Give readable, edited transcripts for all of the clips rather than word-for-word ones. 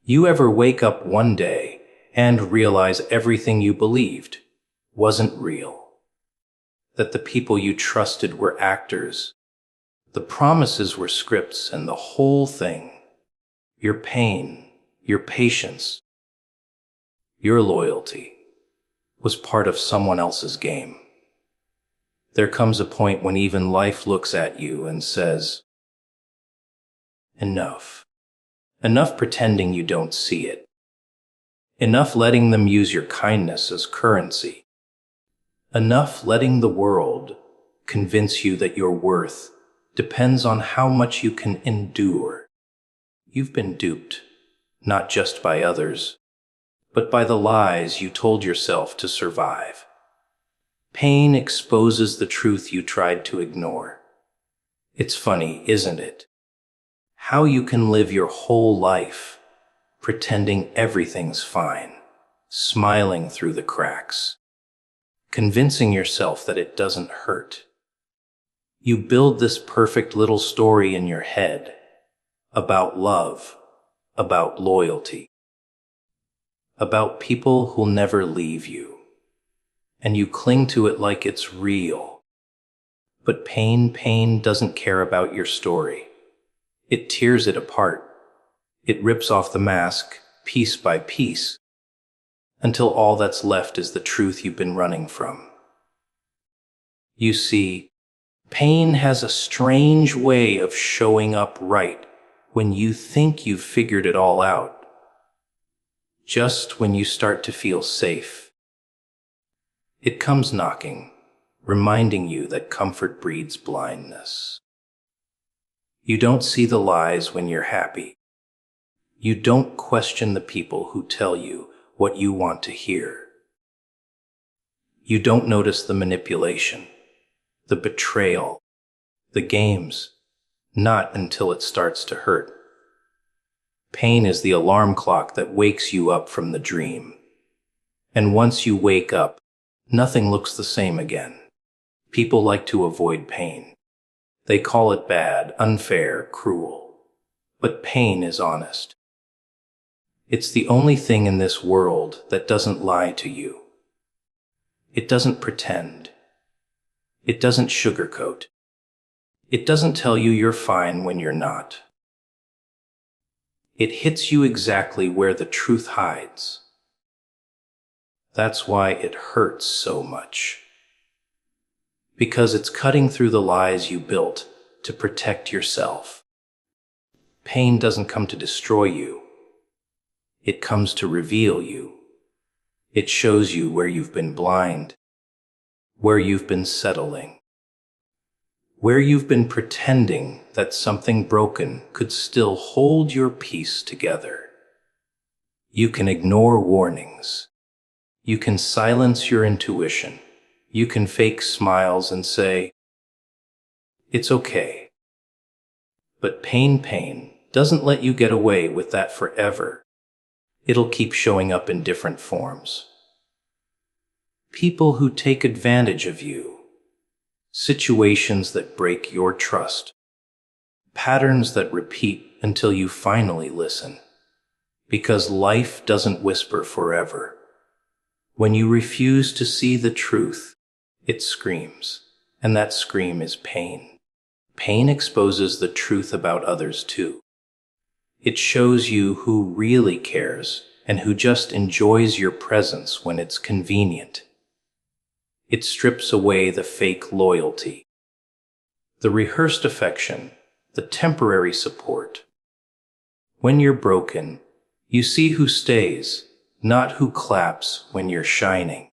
You ever wake up one day and realize everything you believed wasn't real? That the people you trusted were actors, the promises were scripts, and the whole thing, your pain, your patience, your loyalty, was part of someone else's game. There comes a point when even life looks at you and says, enough. Enough pretending you don't see it. Enough letting them use your kindness as currency. Enough letting the world convince you that your worth depends on how much you can endure. You've been duped, not just by others, but by the lies you told yourself to survive. Pain exposes the truth you tried to ignore. It's funny, isn't it? How you can live your whole life pretending everything's fine, smiling through the cracks, convincing yourself that it doesn't hurt. You build this perfect little story in your head about love, about loyalty, about people who'll never leave you, and you cling to it like it's real. But pain doesn't care about your story. It tears it apart. It rips off the mask piece by piece until all that's left is the truth you've been running from. You see, pain has a strange way of showing up right when you think you've figured it all out. Just when you start to feel safe. It comes knocking, reminding you that comfort breeds blindness. You don't see the lies when you're happy. You don't question the people who tell you what you want to hear. You don't notice the manipulation, the betrayal, the games, not until it starts to hurt. Pain is the alarm clock that wakes you up from the dream. And once you wake up, nothing looks the same again. People like to avoid pain. They call it bad, unfair, cruel. But pain is honest. It's the only thing in this world that doesn't lie to you. It doesn't pretend. It doesn't sugarcoat. It doesn't tell you you're fine when you're not. It hits you exactly where the truth hides. That's why it hurts so much. Because it's cutting through the lies you built to protect yourself. Pain doesn't come to destroy you. It comes to reveal you. It shows you where you've been blind, where you've been settling, where you've been pretending that something broken could still hold your peace together. You can ignore warnings. You can silence your intuition. You can fake smiles and say, it's okay. But pain doesn't let you get away with that forever. It'll keep showing up in different forms. People who take advantage of you. Situations that break your trust. Patterns that repeat until you finally listen. Because life doesn't whisper forever. When you refuse to see the truth, it screams, and that scream is pain. Pain exposes the truth about others too. It shows you who really cares and who just enjoys your presence when it's convenient. It strips away the fake loyalty, the rehearsed affection, the temporary support. When you're broken, you see who stays, not who claps when you're shining.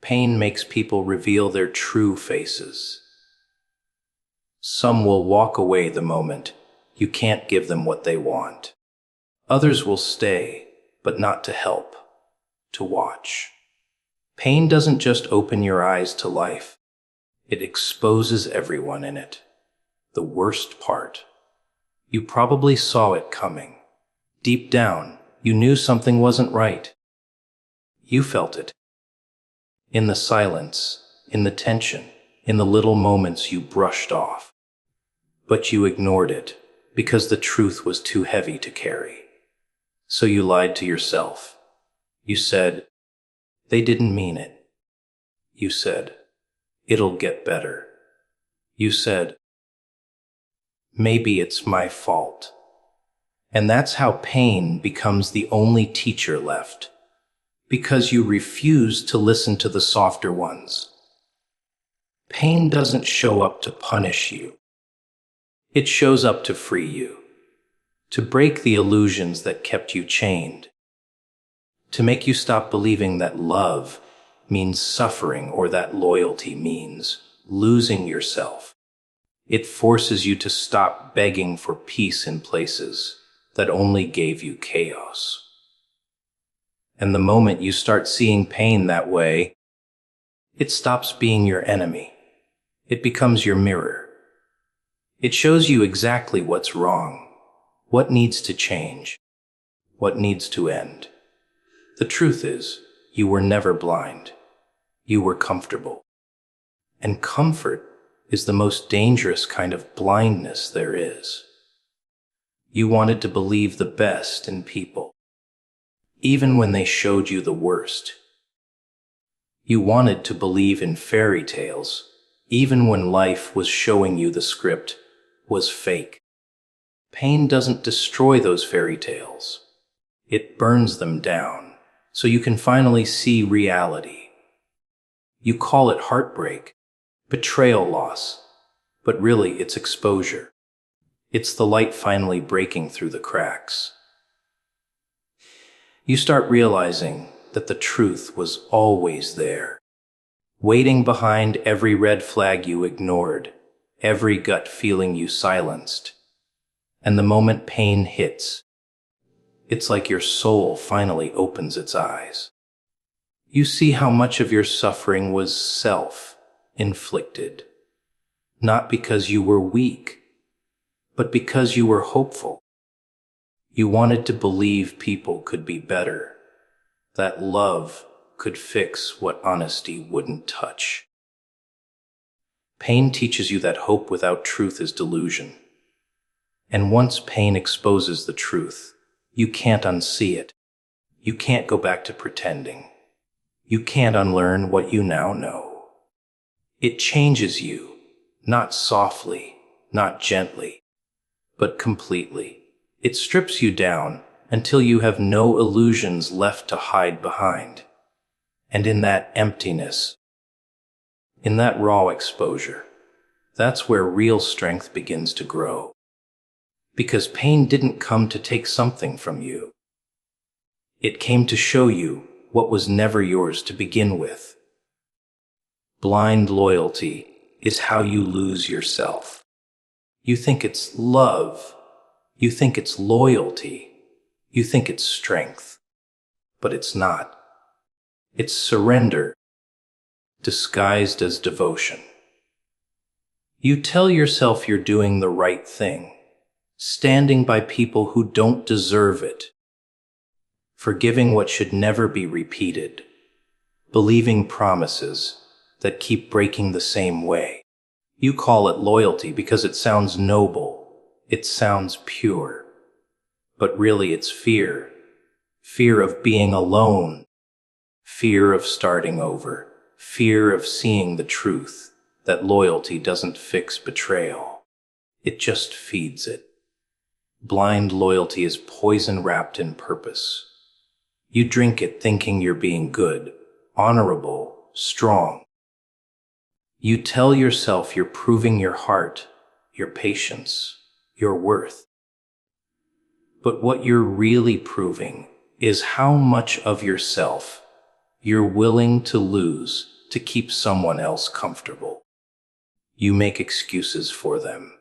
Pain makes people reveal their true faces. Some will walk away the moment you can't give them what they want. Others will stay, but not to help, to watch. Pain doesn't just open your eyes to life. It exposes everyone in it. The worst part. You probably saw it coming. Deep down, you knew something wasn't right. You felt it. In the silence, in the tension, in the little moments you brushed off. But you ignored it because the truth was too heavy to carry. So you lied to yourself. You said, "They didn't mean it." You said, "It'll get better." You said, "Maybe it's my fault." And that's how pain becomes the only teacher left, because you refuse to listen to the softer ones. Pain doesn't show up to punish you. It shows up to free you, to break the illusions that kept you chained, to make you stop believing that love means suffering or that loyalty means losing yourself. It forces you to stop begging for peace in places that only gave you chaos. And the moment you start seeing pain that way, it stops being your enemy. It becomes your mirror. It shows you exactly what's wrong, what needs to change, what needs to end. The truth is, you were never blind. You were comfortable. And comfort is the most dangerous kind of blindness there is. You wanted to believe the best in people, even when they showed you the worst. You wanted to believe in fairy tales, even when life was showing you the script was fake. Pain doesn't destroy those fairy tales. It burns them down, so you can finally see reality. You call it heartbreak, betrayal, loss, but really it's exposure. It's the light finally breaking through the cracks. You start realizing that the truth was always there, waiting behind every red flag you ignored, every gut feeling you silenced. And the moment pain hits, it's like your soul finally opens its eyes. You see how much of your suffering was self-inflicted, not because you were weak, but because you were hopeful. You wanted to believe people could be better, that love could fix what honesty wouldn't touch. Pain teaches you that hope without truth is delusion. And once pain exposes the truth, you can't unsee it. You can't go back to pretending. You can't unlearn what you now know. It changes you, not softly, not gently, but completely. It strips you down until you have no illusions left to hide behind. And in that emptiness, in that raw exposure, that's where real strength begins to grow. Because pain didn't come to take something from you. It came to show you what was never yours to begin with. Blind loyalty is how you lose yourself. You think it's love. You think it's loyalty. You think it's strength. But it's not. It's surrender, disguised as devotion. You tell yourself you're doing the right thing, standing by people who don't deserve it, forgiving what should never be repeated, believing promises that keep breaking the same way. You call it loyalty because it sounds noble, it sounds pure, but really it's fear. Fear of being alone, fear of starting over, fear of seeing the truth that loyalty doesn't fix betrayal. It just feeds it. Blind loyalty is poison wrapped in purpose. You drink it thinking you're being good, honorable, strong. You tell yourself you're proving your heart, your patience, your worth. But what you're really proving is how much of yourself you're willing to lose to keep someone else comfortable. You make excuses for them.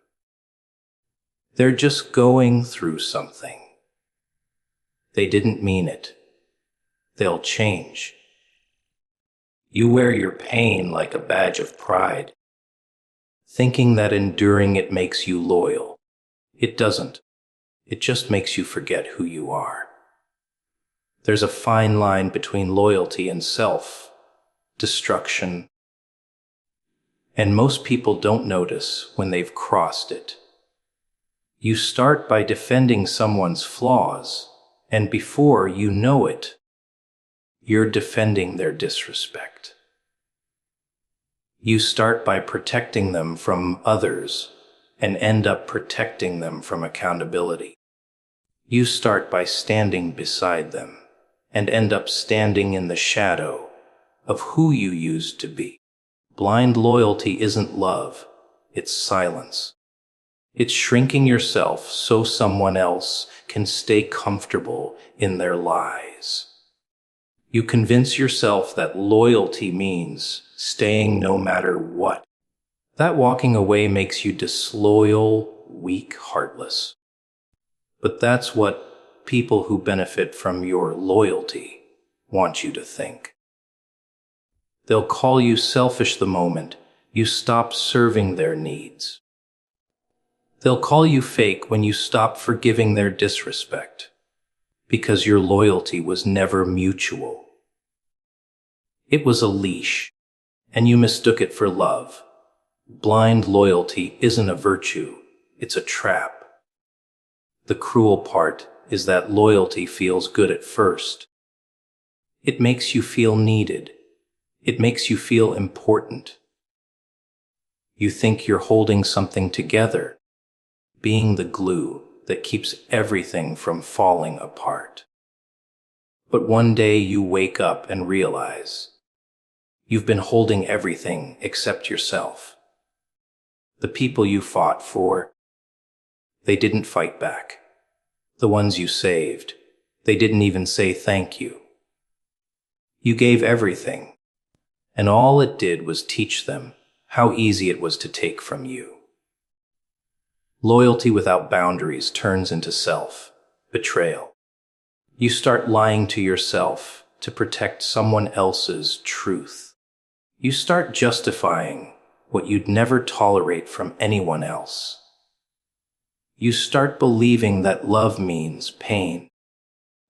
They're just going through something. They didn't mean it. They'll change. You wear your pain like a badge of pride, thinking that enduring it makes you loyal. It doesn't. It just makes you forget who you are. There's a fine line between loyalty and self-destruction, and most people don't notice when they've crossed it. You start by defending someone's flaws, And before you know it, you're defending their disrespect. You start by protecting them from others and end up protecting them from accountability. You start by standing beside them and end up standing in the shadow of who you used to be. Blind loyalty isn't love, it's silence. It's shrinking yourself so someone else can stay comfortable in their lies. You convince yourself that loyalty means staying no matter what. That walking away makes you disloyal, weak, heartless. But that's what people who benefit from your loyalty want you to think. They'll call you selfish the moment you stop serving their needs. They'll call you fake when you stop forgiving their disrespect, because your loyalty was never mutual. It was a leash, and you mistook it for love. Blind loyalty isn't a virtue, it's a trap. The cruel part is that loyalty feels good at first. It makes you feel needed. It makes you feel important. You think you're holding something together, being the glue that keeps everything from falling apart. But one day you wake up and realize you've been holding everything except yourself. The people you fought for, they didn't fight back. The ones you saved, they didn't even say thank you. You gave everything, and all it did was teach them how easy it was to take from you. Loyalty without boundaries turns into self-betrayal. You start lying to yourself to protect someone else's truth. You start justifying what you'd never tolerate from anyone else. You start believing that love means pain,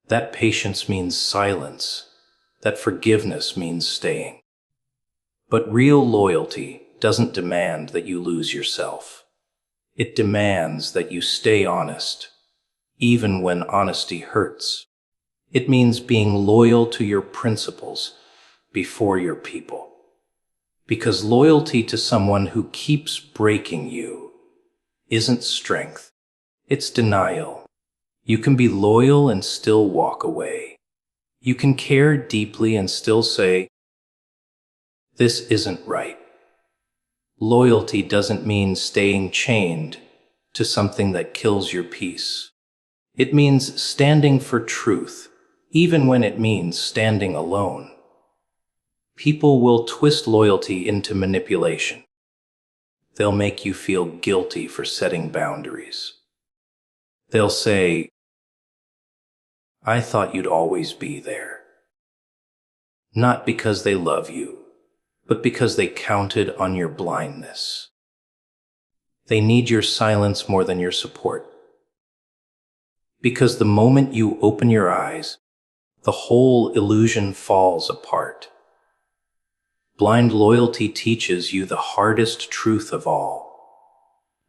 that patience means silence, that forgiveness means staying. But real loyalty doesn't demand that you lose yourself. It demands that you stay honest, even when honesty hurts. It means being loyal to your principles before your people. Because loyalty to someone who keeps breaking you isn't strength, it's denial. You can be loyal and still walk away. You can care deeply and still say, "This isn't right." Loyalty doesn't mean staying chained to something that kills your peace. It means standing for truth, even when it means standing alone. People will twist loyalty into manipulation. They'll make you feel guilty for setting boundaries. They'll say, "I thought you'd always be there." Not because they love you, but because they counted on your blindness. They need your silence more than your support. Because the moment you open your eyes, the whole illusion falls apart. Blind loyalty teaches you the hardest truth of all.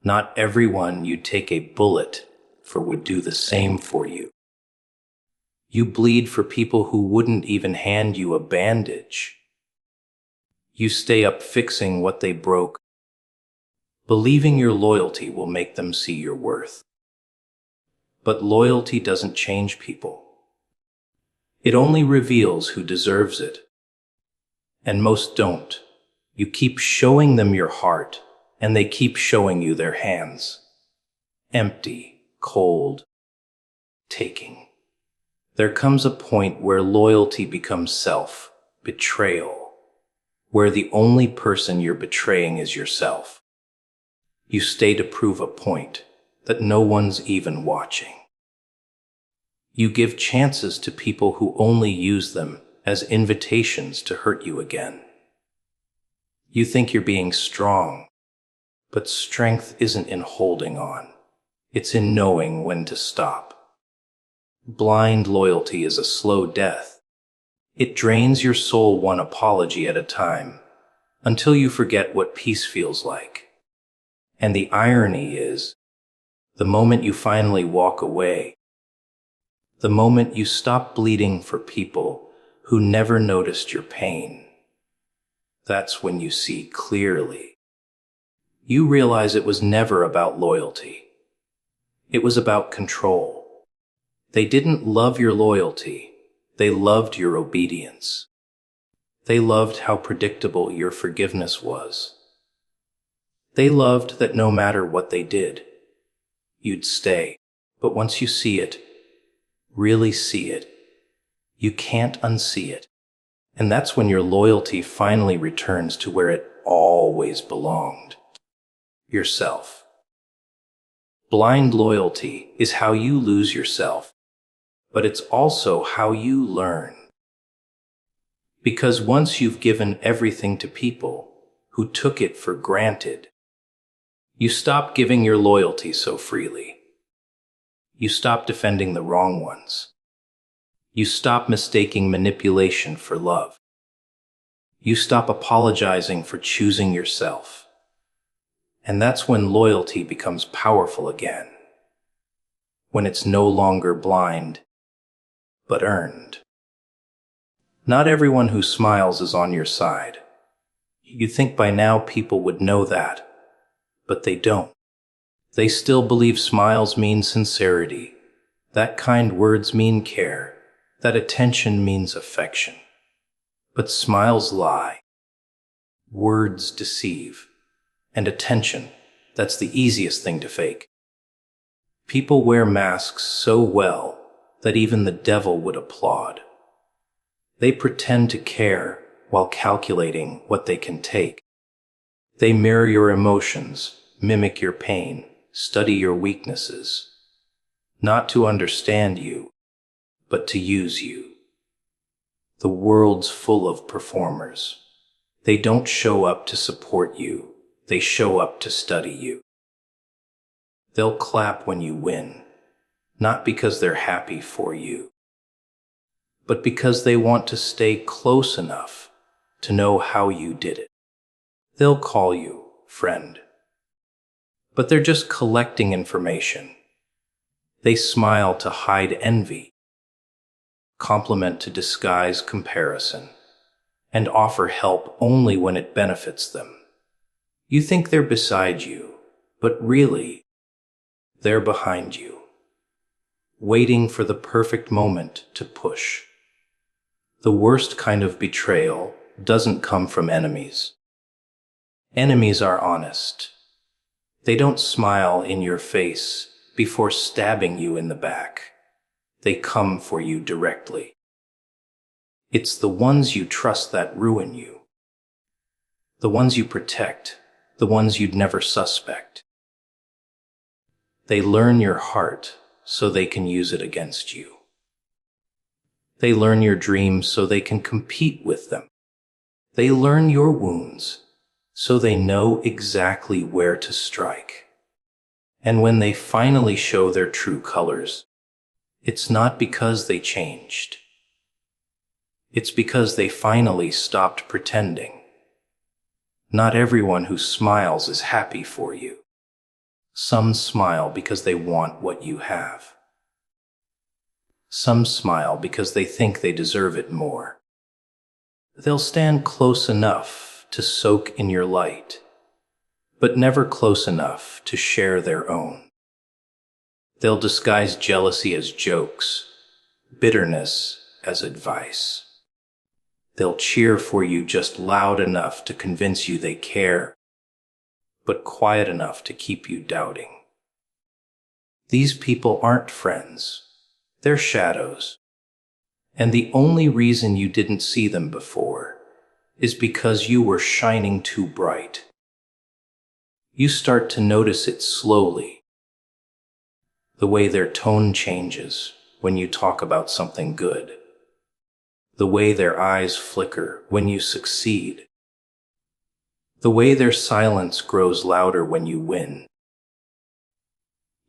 Not everyone you'd take a bullet for would do the same for you. You bleed for people who wouldn't even hand you a bandage. You stay up fixing what they broke, believing your loyalty will make them see your worth. But loyalty doesn't change people. It only reveals who deserves it. And most don't. You keep showing them your heart, and they keep showing you their hands. Empty, cold, taking. There comes a point where loyalty becomes self-betrayal, where the only person you're betraying is yourself. You stay to prove a point that no one's even watching. You give chances to people who only use them as invitations to hurt you again. You think you're being strong, but strength isn't in holding on. It's in knowing when to stop. Blind loyalty is a slow death. It drains your soul one apology at a time, until you forget what peace feels like. And the irony is, the moment you finally walk away, The moment you stop bleeding for people who never noticed your pain. That's when you see clearly. You realize it was never about loyalty. It was about control. They didn't love your loyalty. They loved your obedience. They loved how predictable your forgiveness was. They loved that no matter what they did, you'd stay. But once you see it, really see it, you can't unsee it. And that's when your loyalty finally returns to where it always belonged. Yourself. Blind loyalty is how you lose yourself, but it's also how you learn. Because once you've given everything to people who took it for granted, you stop giving your loyalty so freely. You stop defending the wrong ones. You stop mistaking manipulation for love. You stop apologizing for choosing yourself. And that's when loyalty becomes powerful again. When it's no longer blind, but earned. Not everyone who smiles is on your side. You'd think by now people would know that, but they don't. They still believe smiles mean sincerity, that kind words mean care, that attention means affection. But smiles lie. Words deceive. And attention, that's the easiest thing to fake. People wear masks so well that even the devil would applaud. They pretend to care while calculating what they can take. They mirror your emotions, mimic your pain, study your weaknesses, not to understand you, but to use you. The world's full of performers. They don't show up to support you, they show up to study you. They'll clap when you win, not because they're happy for you, but because they want to stay close enough to know how you did it. They'll call you friend, but they're just collecting information. They smile to hide envy, compliment to disguise comparison, and offer help only when it benefits them. You think they're beside you, but really, they're behind you, waiting for the perfect moment to push. The worst kind of betrayal doesn't come from enemies. Enemies are honest. They don't smile in your face before stabbing you in the back. They come for you directly. It's the ones you trust that ruin you. The ones you protect, the ones you'd never suspect. They learn your heart so they can use it against you. They learn your dreams so they can compete with them. They learn your wounds so they know exactly where to strike. And when they finally show their true colors, it's not because they changed. It's because they finally stopped pretending. Not everyone who smiles is happy for you. Some smile because they want what you have. Some smile because they think they deserve it more. They'll stand close enough to soak in your light, but never close enough to share their own. They'll disguise jealousy as jokes, bitterness as advice. They'll cheer for you just loud enough to convince you they care, but quiet enough to keep you doubting. These people aren't friends. They're shadows. And the only reason you didn't see them before is because you were shining too bright. You start to notice it slowly. The way their tone changes when you talk about something good. The way their eyes flicker when you succeed. The way their silence grows louder when you win.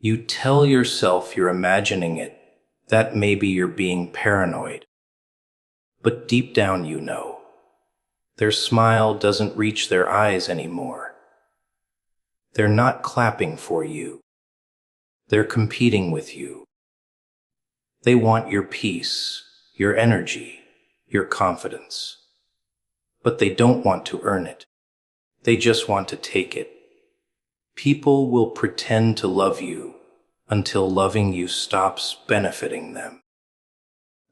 You tell yourself you're imagining it, that maybe you're being paranoid. But deep down you know, their smile doesn't reach their eyes anymore. They're not clapping for you. They're competing with you. They want your peace, your energy, your confidence. But they don't want to earn it. They just want to take it. People will pretend to love you until loving you stops benefiting them.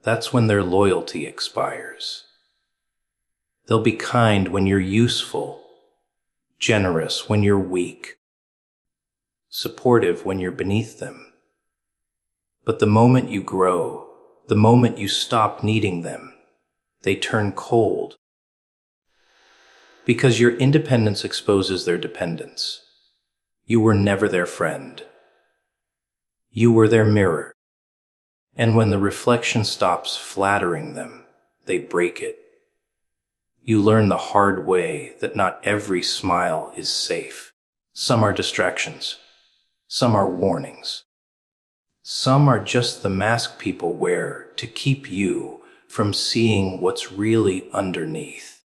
That's when their loyalty expires. They'll be kind when you're useful, generous when you're weak, supportive when you're beneath them. But the moment you grow, the moment you stop needing them, they turn cold. Because your independence exposes their dependence. You were never their friend. You were their mirror. And when the reflection stops flattering them, they break it. You learn the hard way that not every smile is safe. Some are distractions. Some are warnings. Some are just the mask people wear to keep you from seeing what's really underneath.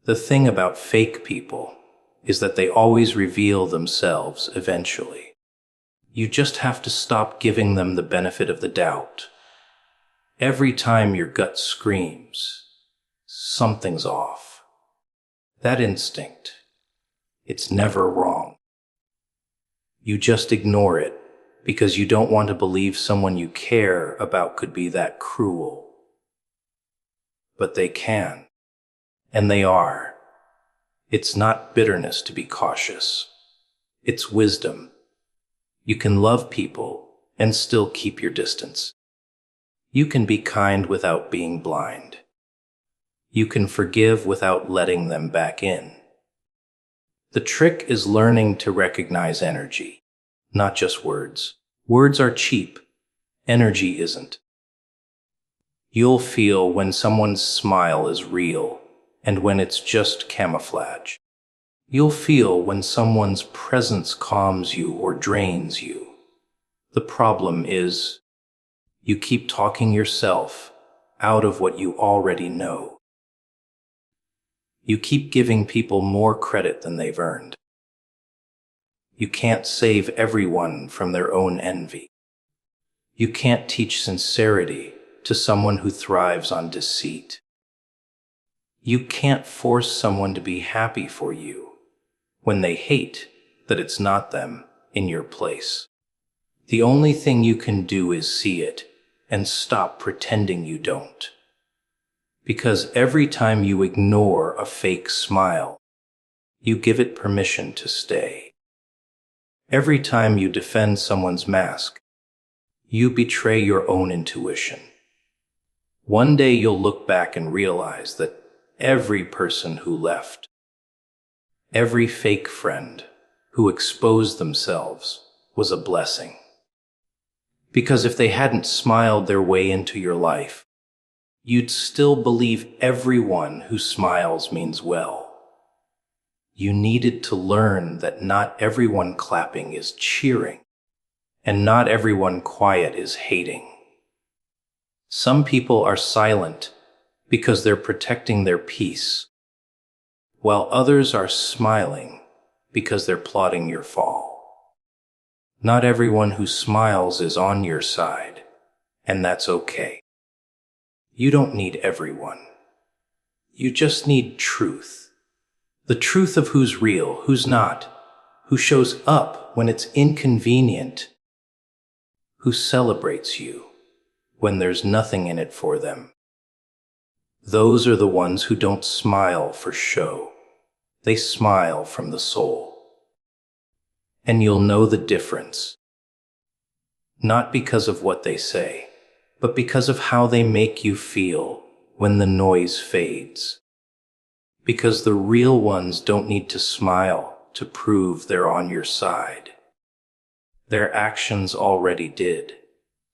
The thing about fake people is that they always reveal themselves eventually. You just have to stop giving them the benefit of the doubt. Every time your gut screams, something's off. That instinct, it's never wrong. You just ignore it because you don't want to believe someone you care about could be that cruel. But they can, and they are. It's not bitterness to be cautious. It's wisdom. You can love people and still keep your distance. You can be kind without being blind. You can forgive without letting them back in. The trick is learning to recognize energy, not just words. Words are cheap. Energy isn't. You'll feel when someone's smile is real and when it's just camouflage. You'll feel when someone's presence calms you or drains you. The problem is, you keep talking yourself out of what you already know. You keep giving people more credit than they've earned. You can't save everyone from their own envy. You can't teach sincerity to someone who thrives on deceit. You can't force someone to be happy for you when they hate that it's not them in your place. The only thing you can do is see it and stop pretending you don't. Because every time you ignore a fake smile, you give it permission to stay. Every time you defend someone's mask, you betray your own intuition. One day you'll look back and realize that every person who left, every fake friend who exposed themselves was a blessing. Because if they hadn't smiled their way into your life, you'd still believe everyone who smiles means well. You needed to learn that not everyone clapping is cheering, and not everyone quiet is hating. Some people are silent because they're protecting their peace, while others are smiling because they're plotting your fall. Not everyone who smiles is on your side, and that's okay. You don't need everyone. You just need truth. The truth of who's real, who's not, who shows up when it's inconvenient, who celebrates you when there's nothing in it for them. Those are the ones who don't smile for show. They smile from the soul. And you'll know the difference. Not because of what they say, but because of how they make you feel when the noise fades. Because the real ones don't need to smile to prove they're on your side. Their actions already did.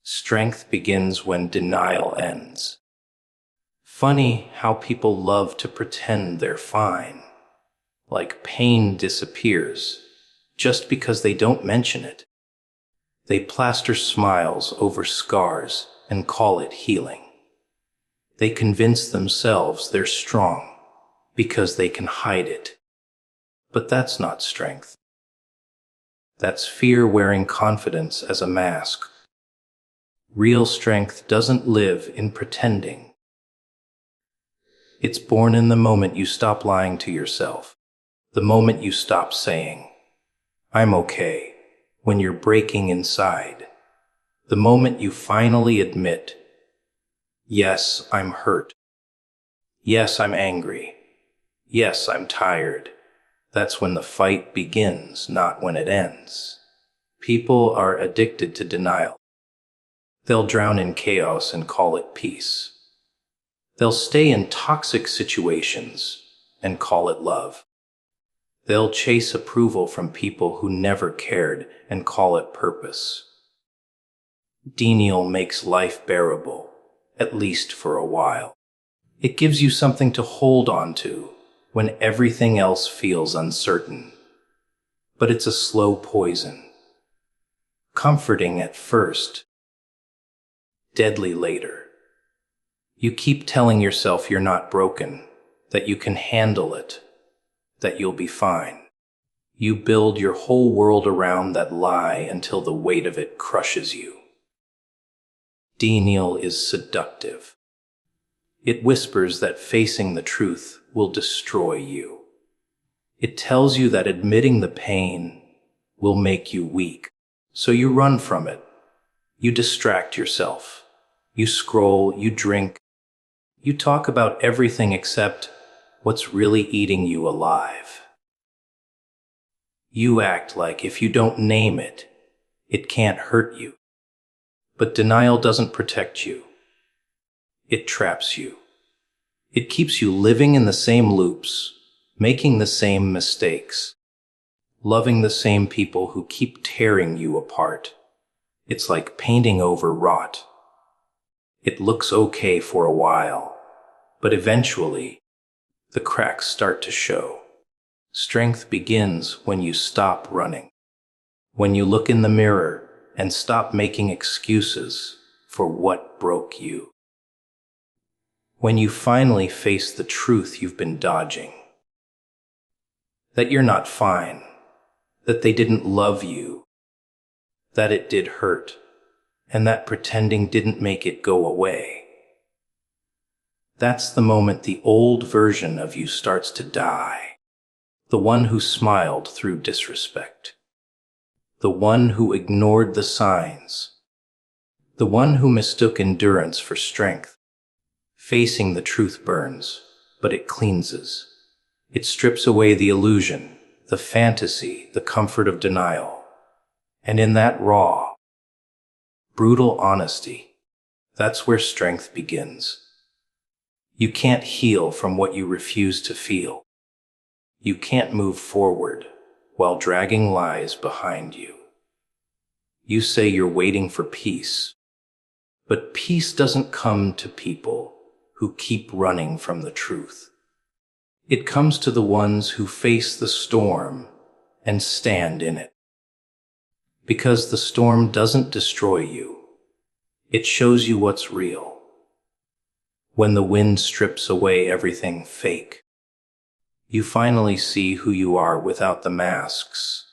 Strength begins when denial ends. Funny how people love to pretend they're fine. Like pain disappears just because they don't mention it. They plaster smiles over scars and call it healing. They convince themselves they're strong because they can hide it. But that's not strength. That's fear wearing confidence as a mask. Real strength doesn't live in pretending. It's born in the moment you stop lying to yourself, the moment you stop saying, "I'm okay," when you're breaking inside, the moment you finally admit, "Yes, I'm hurt. Yes, I'm angry. Yes, I'm tired." That's when the fight begins, not when it ends. People are addicted to denial. They'll drown in chaos and call it peace. They'll stay in toxic situations and call it love. They'll chase approval from people who never cared and call it purpose. Denial makes life bearable, at least for a while. It gives you something to hold on to when everything else feels uncertain. But it's a slow poison. Comforting at first, deadly later. You keep telling yourself you're not broken, that you can handle it, that you'll be fine. You build your whole world around that lie until the weight of it crushes you. Denial is seductive. It whispers that facing the truth will destroy you. It tells you that admitting the pain will make you weak. So you run from it. You distract yourself. You scroll, you drink. You talk about everything except what's really eating you alive. You act like if you don't name it, it can't hurt you. But denial doesn't protect you. It traps you. It keeps you living in the same loops, making the same mistakes, loving the same people who keep tearing you apart. It's like painting over rot. It looks okay for a while, but eventually, the cracks start to show. Strength begins when you stop running, when you look in the mirror and stop making excuses for what broke you. When you finally face the truth you've been dodging, that you're not fine, that they didn't love you, that it did hurt, and that pretending didn't make it go away. That's the moment the old version of you starts to die. The one who smiled through disrespect. The one who ignored the signs. The one who mistook endurance for strength. Facing the truth burns, but it cleanses. It strips away the illusion, the fantasy, the comfort of denial. And in that raw, brutal honesty, that's where strength begins. You can't heal from what you refuse to feel. You can't move forward while dragging lies behind you. You say you're waiting for peace, but peace doesn't come to people who keep running from the truth. It comes to the ones who face the storm and stand in it. Because the storm doesn't destroy you. It shows you what's real. When the wind strips away everything fake, you finally see who you are without the masks,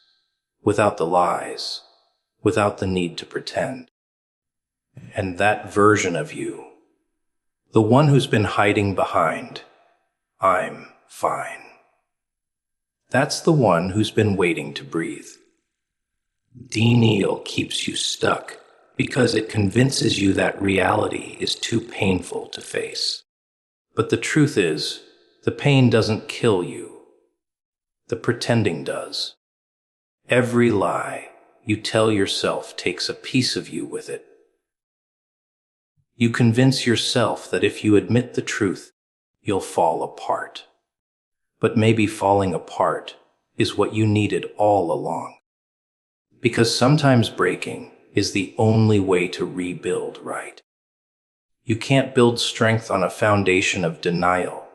without the lies, without the need to pretend. And that version of you, the one who's been hiding behind, "I'm fine," that's the one who's been waiting to breathe. Denial keeps you stuck because it convinces you that reality is too painful to face. But the truth is, the pain doesn't kill you. The pretending does. Every lie you tell yourself takes a piece of you with it. You convince yourself that if you admit the truth, you'll fall apart. But maybe falling apart is what you needed all along. Because sometimes breaking is the only way to rebuild right. You can't build strength on a foundation of denial.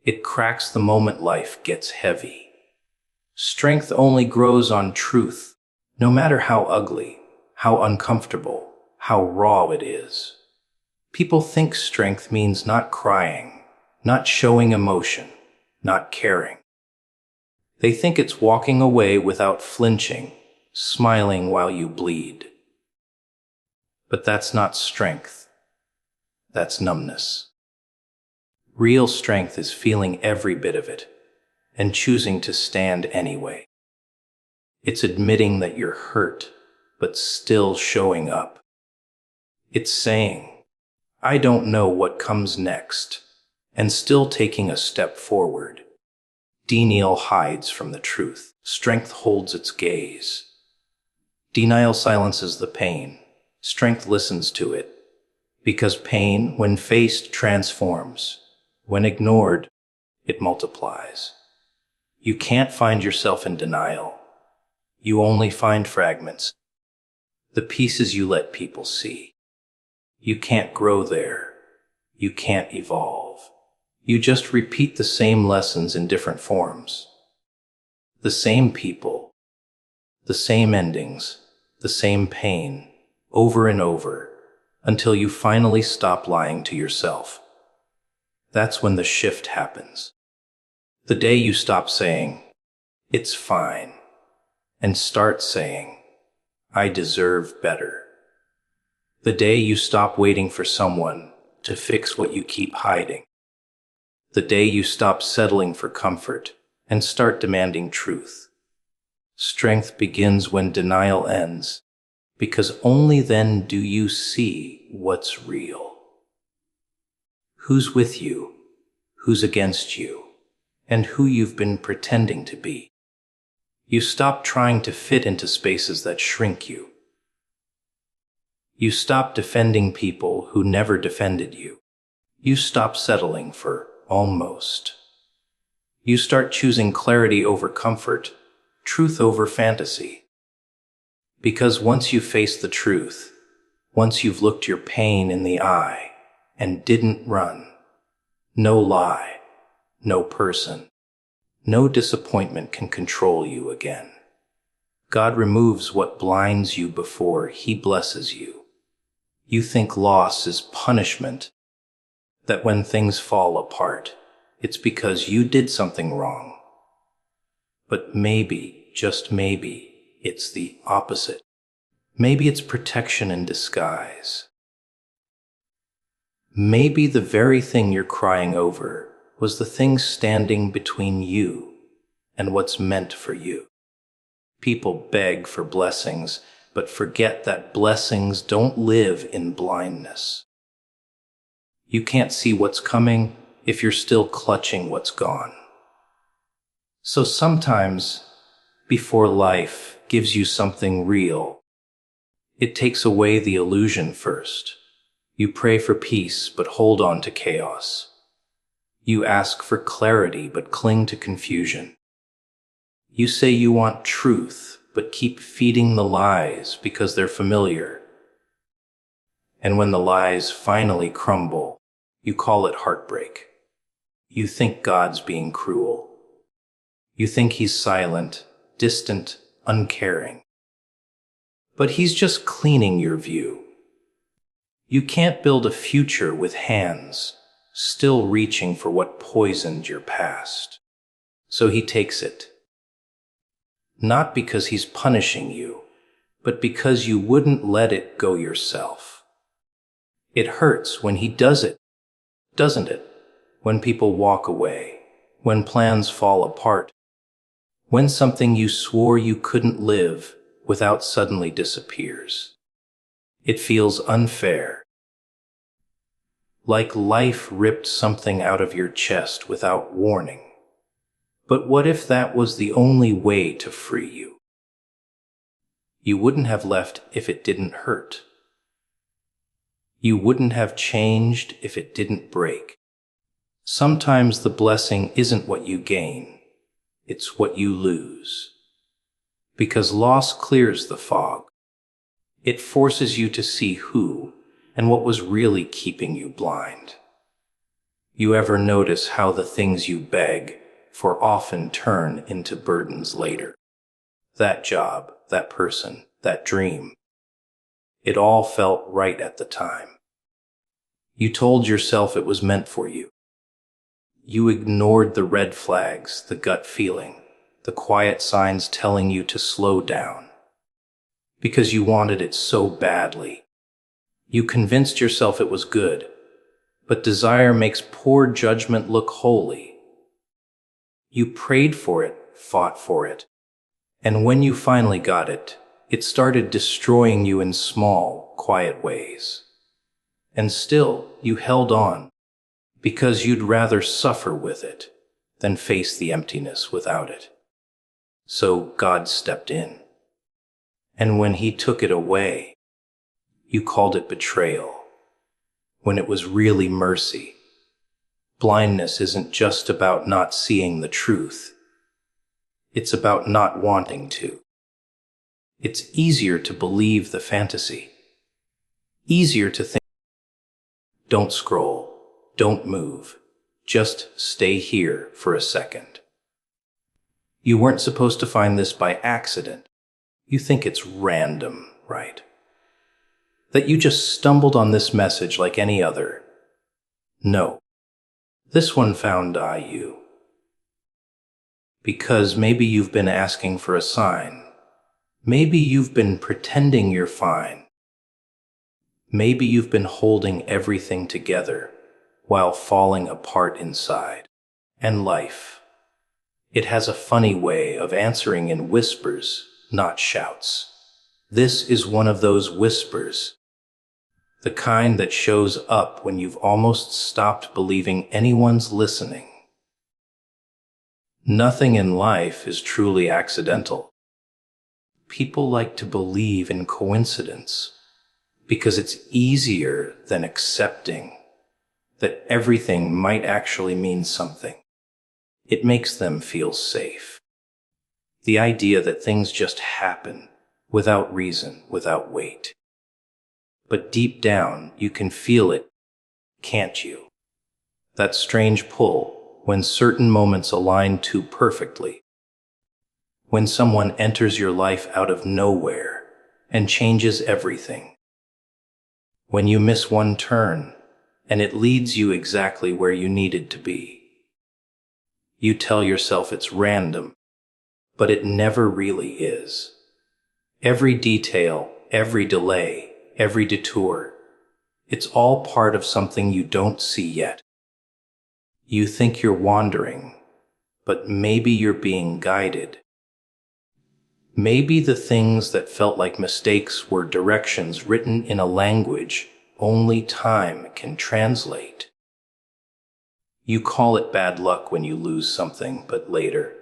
It cracks the moment life gets heavy. Strength only grows on truth, no matter how ugly, how uncomfortable, how raw it is. People think strength means not crying, not showing emotion, not caring. They think it's walking away without flinching, smiling while you bleed. But that's not strength. That's numbness. Real strength is feeling every bit of it and choosing to stand anyway. It's admitting that you're hurt, but still showing up. It's saying, I don't know what comes next, and still taking a step forward. Denial hides from the truth. Strength holds its gaze. Denial silences the pain. Strength listens to it. Because pain, when faced, transforms. When ignored, it multiplies. You can't find yourself in denial. You only find fragments. The pieces you let people see. You can't grow there. You can't evolve. You just repeat the same lessons in different forms. The same people, the same endings, the same pain, over and over, until you finally stop lying to yourself. That's when the shift happens. The day you stop saying, it's fine, and start saying, I deserve better. The day you stop waiting for someone to fix what you keep hiding. The day you stop settling for comfort and start demanding truth. Strength begins when denial ends, because only then do you see what's real. Who's with you, who's against you, and who you've been pretending to be. You stop trying to fit into spaces that shrink you. You stop defending people who never defended you. You stop settling for almost. You start choosing clarity over comfort, truth over fantasy. Because once you face the truth, once you've looked your pain in the eye and didn't run, no lie, no person, no disappointment can control you again. God removes what blinds you before He blesses you. You think loss is punishment, that when things fall apart, it's because you did something wrong. But maybe, just maybe, it's the opposite. Maybe it's protection in disguise. Maybe the very thing you're crying over was the thing standing between you and what's meant for you. People beg for blessings, but forget that blessings don't live in blindness. You can't see what's coming if you're still clutching what's gone. So sometimes, before life gives you something real, it takes away the illusion first. You pray for peace, but hold on to chaos. You ask for clarity, but cling to confusion. You say you want truth, but keep feeding the lies because they're familiar. And when the lies finally crumble, you call it heartbreak. You think God's being cruel. You think He's silent, distant, uncaring. But He's just cleaning your view. You can't build a future with hands still reaching for what poisoned your past. So He takes it. Not because He's punishing you, but because you wouldn't let it go yourself. It hurts when He does it, doesn't it? When people walk away, when plans fall apart, when something you swore you couldn't live without suddenly disappears. It feels unfair. Like life ripped something out of your chest without warning. But what if that was the only way to free you? You wouldn't have left if it didn't hurt. You wouldn't have changed if it didn't break. Sometimes the blessing isn't what you gain, it's what you lose. Because loss clears the fog. It forces you to see who and what was really keeping you blind. You ever notice how the things you beg for often turn into burdens later? That job, that person, that dream. It all felt right at the time. You told yourself it was meant for you. You ignored the red flags, the gut feeling, the quiet signs telling you to slow down. Because you wanted it so badly. You convinced yourself it was good, but desire makes poor judgment look holy. You prayed for it, fought for it, and when you finally got it, it started destroying you in small, quiet ways. And still, you held on, because you'd rather suffer with it than face the emptiness without it. So God stepped in. And when He took it away, you called it betrayal, when it was really mercy. Blindness isn't just about not seeing the truth. It's about not wanting to. It's easier to believe the fantasy. Easier to think, don't scroll, don't move, just stay here for a second. You weren't supposed to find this by accident. You think it's random, right? That you just stumbled on this message like any other. No. This one found you. Because maybe you've been asking for a sign. Maybe you've been pretending you're fine. Maybe you've been holding everything together while falling apart inside. And life, it has a funny way of answering in whispers, not shouts. This is one of those whispers. The kind that shows up when you've almost stopped believing anyone's listening. Nothing in life is truly accidental. People like to believe in coincidence because it's easier than accepting that everything might actually mean something. It makes them feel safe. The idea that things just happen without reason, without weight. But deep down, you can feel it, can't you? That strange pull when certain moments align too perfectly. When someone enters your life out of nowhere and changes everything. When you miss one turn and it leads you exactly where you needed to be. You tell yourself it's random, but it never really is. Every detail, every delay, every detour, it's all part of something you don't see yet. You think you're wandering, but maybe you're being guided. Maybe the things that felt like mistakes were directions written in a language only time can translate. You call it bad luck when you lose something, but later,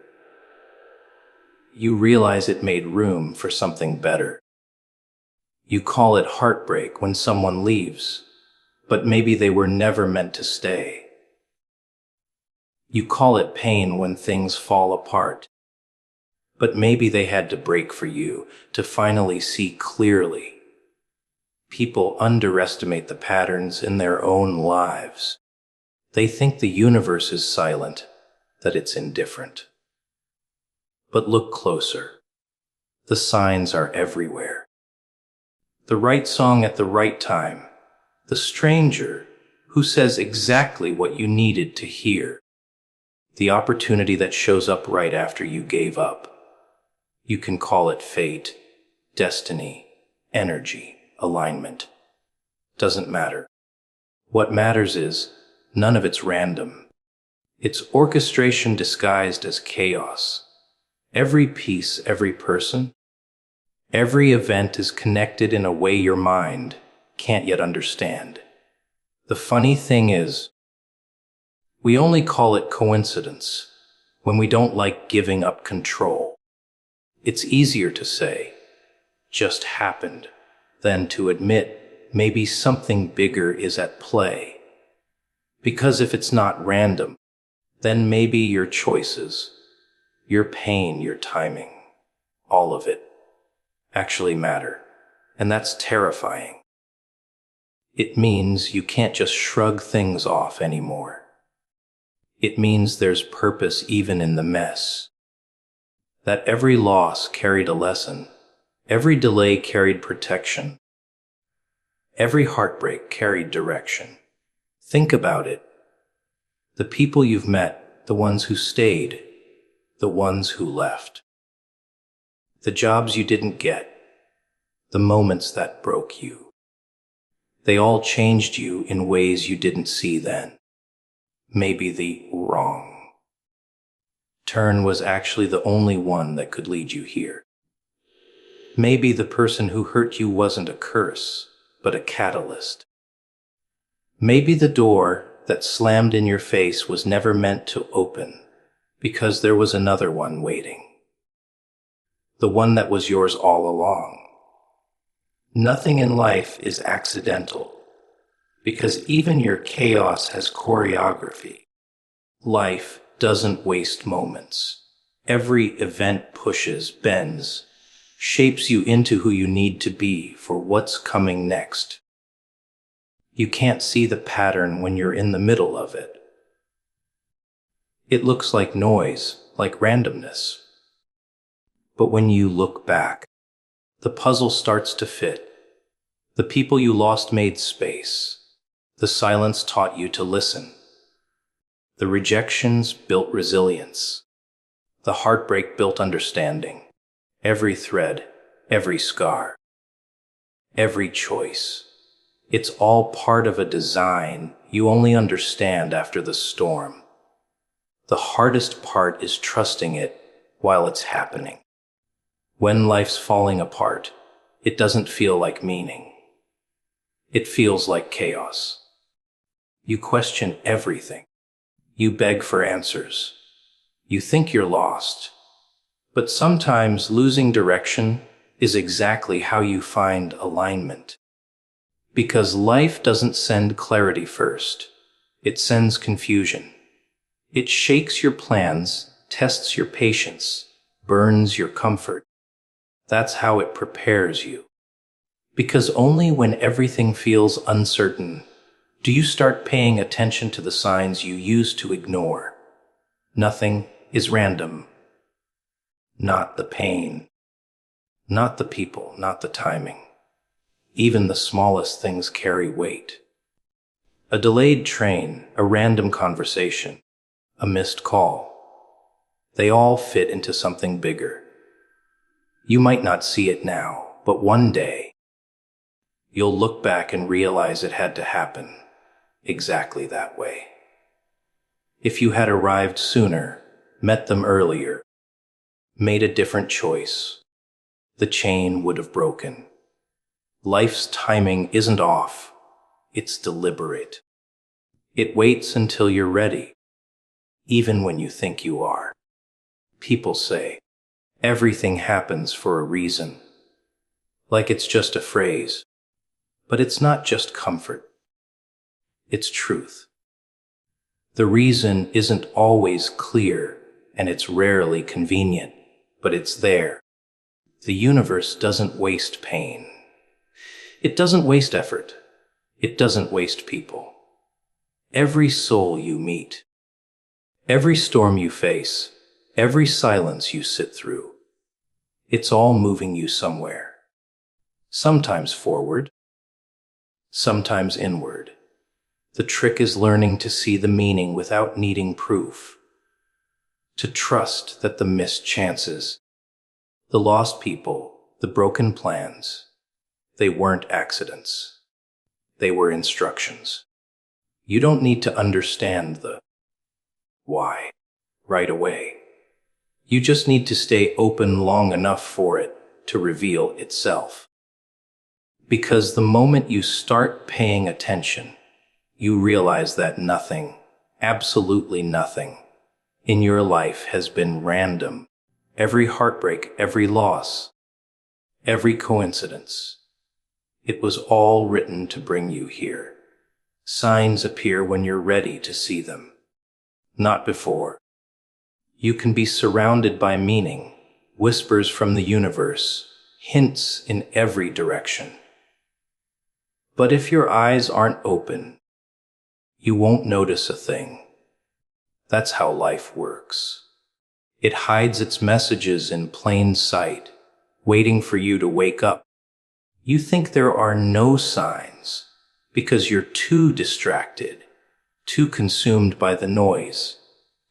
you realize it made room for something better. You call it heartbreak when someone leaves, but maybe they were never meant to stay. You call it pain when things fall apart, but maybe they had to break for you to finally see clearly. People underestimate the patterns in their own lives. They think the universe is silent, that it's indifferent. But look closer. The signs are everywhere. The right song at the right time. The stranger who says exactly what you needed to hear. The opportunity that shows up right after you gave up. You can call it fate, destiny, energy, alignment. Doesn't matter. What matters is, none of it's random. It's orchestration disguised as chaos. Every piece, every person, every event is connected in a way your mind can't yet understand. The funny thing is, we only call it coincidence when we don't like giving up control. It's easier to say, just happened, than to admit maybe something bigger is at play. Because if it's not random, then maybe your choices, your pain, your timing, all of it, actually matter. And that's terrifying. It means you can't just shrug things off anymore. It means there's purpose even in the mess. That every loss carried a lesson. Every delay carried protection. Every heartbreak carried direction. Think about it. The people you've met, the ones who stayed, the ones who left. The jobs you didn't get, the moments that broke you. They all changed you in ways you didn't see then. Maybe the wrong turn was actually the only one that could lead you here. Maybe the person who hurt you wasn't a curse, but a catalyst. Maybe the door that slammed in your face was never meant to open, because there was another one waiting. The one that was yours all along. Nothing in life is accidental, because even your chaos has choreography. Life doesn't waste moments. Every event pushes, bends, shapes you into who you need to be for what's coming next. You can't see the pattern when you're in the middle of it. It looks like noise, like randomness. But when you look back, the puzzle starts to fit. The people you lost made space. The silence taught you to listen. The rejections built resilience. The heartbreak built understanding. Every thread, every scar, every choice. It's all part of a design you only understand after the storm. The hardest part is trusting it while it's happening. When life's falling apart, it doesn't feel like meaning. It feels like chaos. You question everything. You beg for answers. You think you're lost. But sometimes losing direction is exactly how you find alignment. Because life doesn't send clarity first. It sends confusion. It shakes your plans, tests your patience, burns your comfort. That's how it prepares you. Because only when everything feels uncertain do you start paying attention to the signs you used to ignore. Nothing is random. Not the pain. Not the people, not the timing. Even the smallest things carry weight. A delayed train, a random conversation, a missed call. They all fit into something bigger. You might not see it now, but one day, you'll look back and realize it had to happen exactly that way. If you had arrived sooner, met them earlier, made a different choice, the chain would have broken. Life's timing isn't off, it's deliberate. It waits until you're ready, even when you think you are. People say, everything happens for a reason, like it's just a phrase. But it's not just comfort. It's truth. The reason isn't always clear, and it's rarely convenient, but it's there. The universe doesn't waste pain. It doesn't waste effort. It doesn't waste people. Every soul you meet, every storm you face, every silence you sit through, it's all moving you somewhere. Sometimes forward, sometimes inward. The trick is learning to see the meaning without needing proof. To trust that the missed chances, the lost people, the broken plans, they weren't accidents. They were instructions. You don't need to understand the why right away. You just need to stay open long enough for it to reveal itself. Because the moment you start paying attention, you realize that nothing, absolutely nothing, in your life has been random. Every heartbreak, every loss, every coincidence, it was all written to bring you here. Signs appear when you're ready to see them, not before. You can be surrounded by meaning, whispers from the universe, hints in every direction. But if your eyes aren't open, you won't notice a thing. That's how life works. It hides its messages in plain sight, waiting for you to wake up. You think there are no signs because you're too distracted, too consumed by the noise,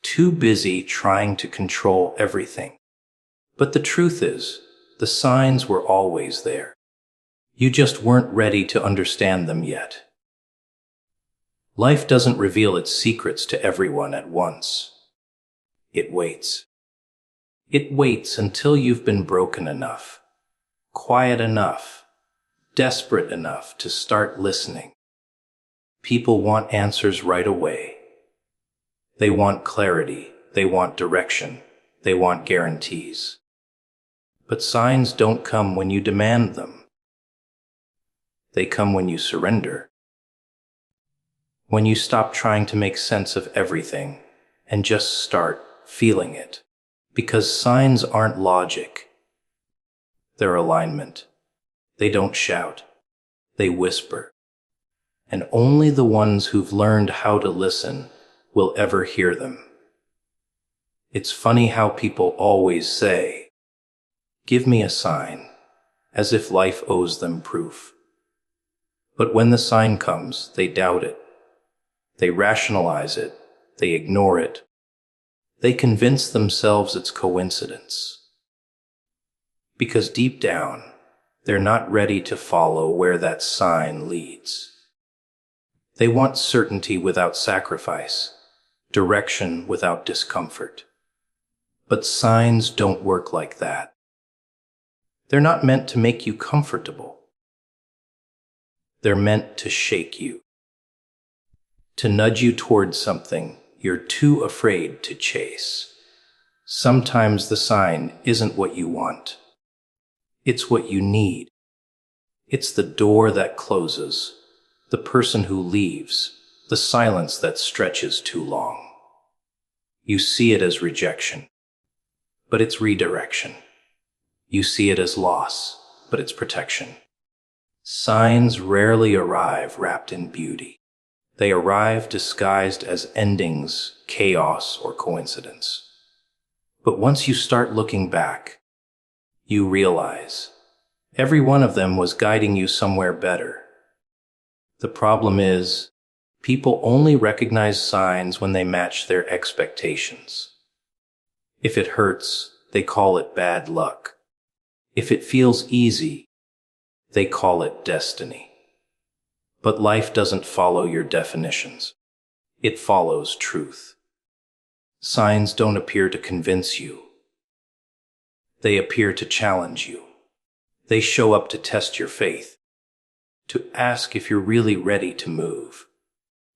too busy trying to control everything. But the truth is, the signs were always there. You just weren't ready to understand them yet. Life doesn't reveal its secrets to everyone at once. It waits. It waits until you've been broken enough, quiet enough, desperate enough to start listening. People want answers right away. They want clarity, they want direction, they want guarantees. But signs don't come when you demand them. They come when you surrender. When you stop trying to make sense of everything and just start feeling it. Because signs aren't logic. They're alignment. They don't shout. They whisper. And only the ones who've learned how to listen will ever hear them. It's funny how people always say, "Give me a sign," as if life owes them proof. But when the sign comes, they doubt it. They rationalize it. They ignore it. They convince themselves it's coincidence. Because deep down, they're not ready to follow where that sign leads. They want certainty without sacrifice, direction without discomfort. But signs don't work like that. They're not meant to make you comfortable. They're meant to shake you, to nudge you towards something you're too afraid to chase. Sometimes the sign isn't what you want. It's what you need. It's the door that closes, the person who leaves, the silence that stretches too long. You see it as rejection, but it's redirection. You see it as loss, but it's protection. Signs rarely arrive wrapped in beauty. They arrive disguised as endings, chaos, or coincidence. But once you start looking back, you realize every one of them was guiding you somewhere better. The problem is, people only recognize signs when they match their expectations. If it hurts, they call it bad luck. If it feels easy, they call it destiny. But life doesn't follow your definitions. It follows truth. Signs don't appear to convince you. They appear to challenge you. They show up to test your faith, to ask if you're really ready to move.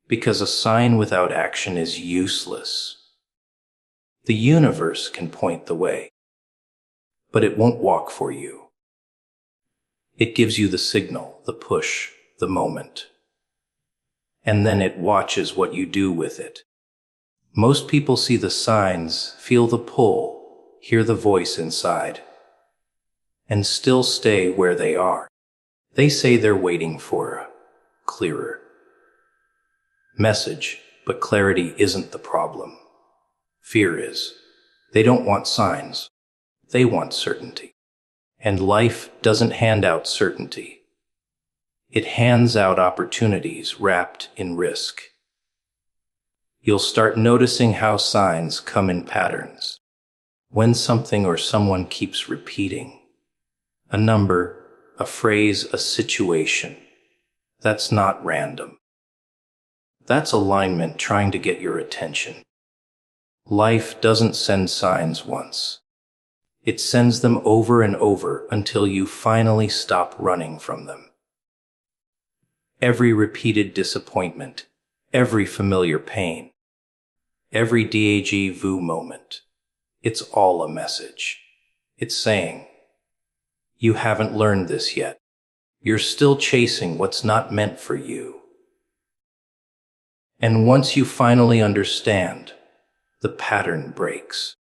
Because a sign without action is useless. The universe can point the way, but it won't walk for you. It gives you the signal, the push, the moment. And then it watches what you do with it. Most people see the signs, feel the pull, hear the voice inside, and still stay where they are. They say they're waiting for a clearer message, but clarity isn't the problem. Fear is. They don't want signs. They want certainty. And life doesn't hand out certainty. It hands out opportunities wrapped in risk. You'll start noticing how signs come in patterns. When something or someone keeps repeating. A number, a phrase, a situation. That's not random. That's alignment trying to get your attention. Life doesn't send signs once. It sends them over and over until you finally stop running from them. Every repeated disappointment, every familiar pain, every déjà vu moment, it's all a message. It's saying, you haven't learned this yet. You're still chasing what's not meant for you. And once you finally understand, the pattern breaks.